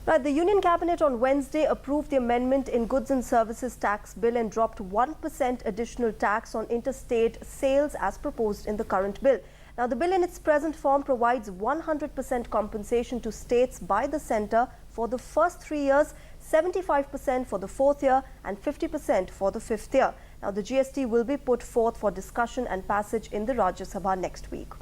Right, the Union Cabinet on Wednesday approved the amendment in Goods and Services Tax Bill and dropped 1% additional tax on interstate sales as proposed in the current bill. Now, the bill in its present form provides 100% compensation to states by the centre for the first 3 years, 75% for the fourth year and 50% for the fifth year. Now, the GST will be put forth for discussion and passage in the Rajya Sabha next week.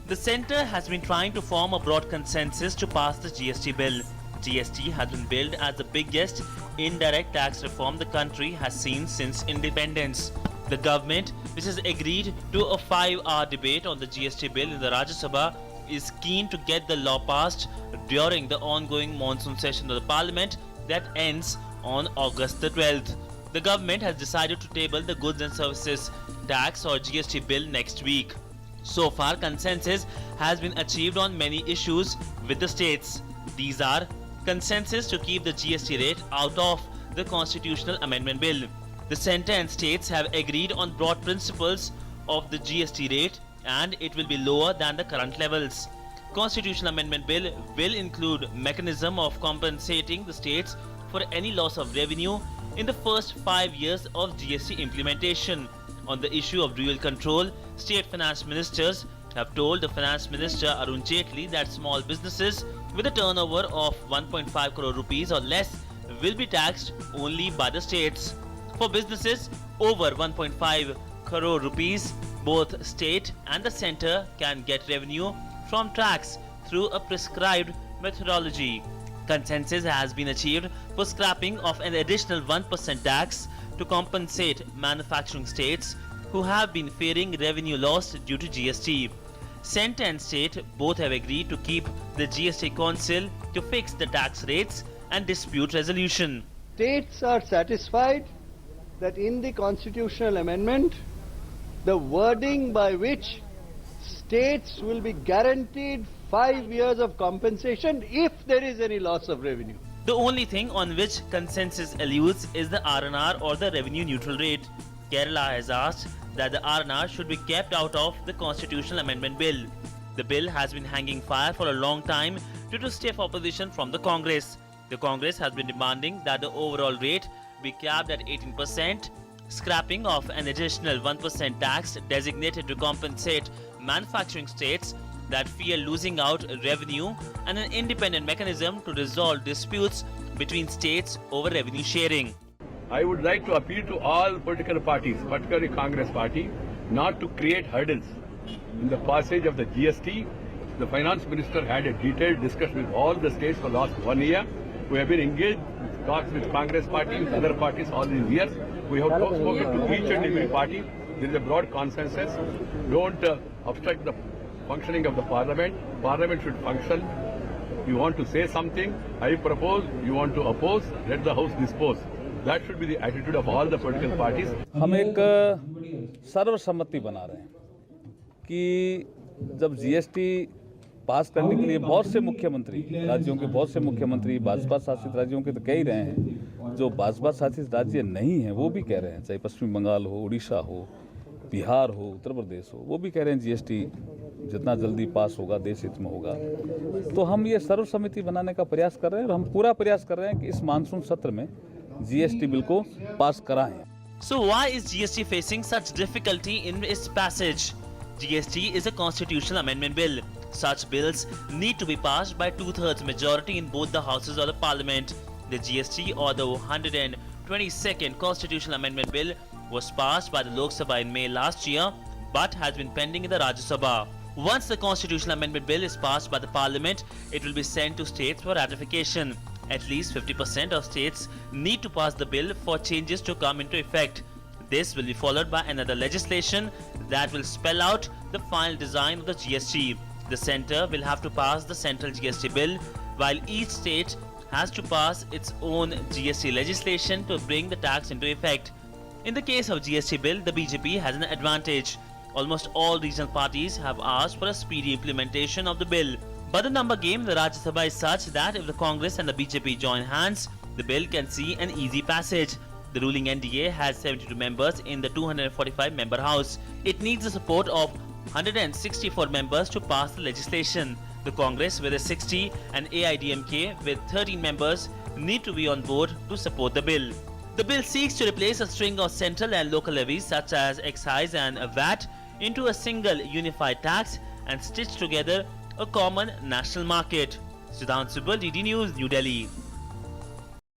The centre has been trying to form a broad consensus to pass the GST bill. GST has been billed as the biggest indirect tax reform the country has seen since independence. The government, which has agreed to a 5-hour debate on the GST bill in the Rajya Sabha, is keen to get the law passed during the ongoing monsoon session of the parliament that ends on August the 12th. The government has decided to table the Goods and Services Tax or GST bill next week. So far, consensus has been achieved on many issues with the states. These are consensus to keep the GST rate out of the constitutional amendment bill. The centre and states have agreed on broad principles of the GST rate and it will be lower than the current levels. Constitutional amendment bill will include mechanism of compensating the states for any loss of revenue in the first 5 years of GST implementation. On the issue of dual control, state finance ministers have told the Finance Minister Arun Jaitley that small businesses with a turnover of 1.5 crore rupees or less will be taxed only by the states. For businesses over 1.5 crore rupees, both state and the centre can get revenue from tax through a prescribed methodology. Consensus has been achieved for scrapping of an additional 1% tax to compensate manufacturing states who have been fearing revenue loss due to GST. Centre and state both have agreed to keep the GST Council to fix the tax rates and dispute resolution. States are satisfied that in the constitutional amendment, the wording by which states will be guaranteed 5 years of compensation if there is any loss of revenue. The only thing on which consensus alludes is the R&R or the revenue neutral rate. Kerala has asked that the R&R should be kept out of the constitutional amendment bill. The bill has been hanging fire for a long time due to stiff opposition from the Congress. The Congress has been demanding that the overall rate be capped at 18%, scrapping of an additional 1% tax designated to compensate manufacturing states that fear losing out revenue, and an independent mechanism to resolve disputes between states over revenue sharing. I would like to appeal to all political parties, particularly Congress party, not to create hurdles. In the passage of the GST, the Finance Minister had a detailed discussion with all the states for the last 1 year. We have been engaged in talks with Congress party, with other parties all these years. We have spoken to each and every party. There is a broad consensus. Don't obstruct the functioning of the Parliament. Parliament should function. You want to say something, I propose, you want to oppose, let the House dispose. That should be the attitude of all the political parties. हम एक सर्वसम्मति बना रहे हैं कि जब GST पास करने के लिए बहुत से मुख्यमंत्री राज्यों के बहुत से मुख्यमंत्री भाजपा शासित राज्यों के तो कह ही रहे हैं, जो भाजपा शासित राज्य नहीं हैं वो भी कह रहे हैं, चाहे पश्चिम बंगाल हो, उड़ीसा हो, बिहार हो, उत्तर प्रदेश हो, वो भी कह रहे हैं जीएसटी जितना जल्दी पास होगा देश हित में होगा. तो हम ये सर्वसम्मति बनाने का प्रयास कर रहे हैं और हम पूरा प्रयास कर रहे हैं कि इस मानसून सत्र में जीएसटी बिल को पास कराएं. So why is GST facing such difficulty in its passage? GST is a constitutional amendment bill. Such bills need to be passed by 2/3 majority in both the houses of the parliament. The GST or the 122nd constitutional amendment bill was passed by the Lok Sabha in May last year but has been pending in the Rajya Sabha. Once the constitutional amendment bill is passed by the parliament, it will be sent to states for ratification. At least 50% of states need to pass the bill for changes to come into effect. This will be followed by another legislation that will spell out the final design of the GST. The centre will have to pass the central GST bill, while each state has to pass its own GST legislation to bring the tax into effect. In the case of GST bill, the BJP has an advantage. Almost all regional parties have asked for a speedy implementation of the bill. But the number game in the Rajya Sabha is such that if the Congress and the BJP join hands, the bill can see an easy passage. The ruling NDA has 72 members in the 245-member House. It needs the support of 164 members to pass the legislation. The Congress with its 60 and AIIMS with 13 members need to be on board to support the bill. The bill seeks to replace a string of central and local levies such as excise and VAT into a single unified tax and stitch together a common national market. Sudhanshu Subal, DD News, New Delhi.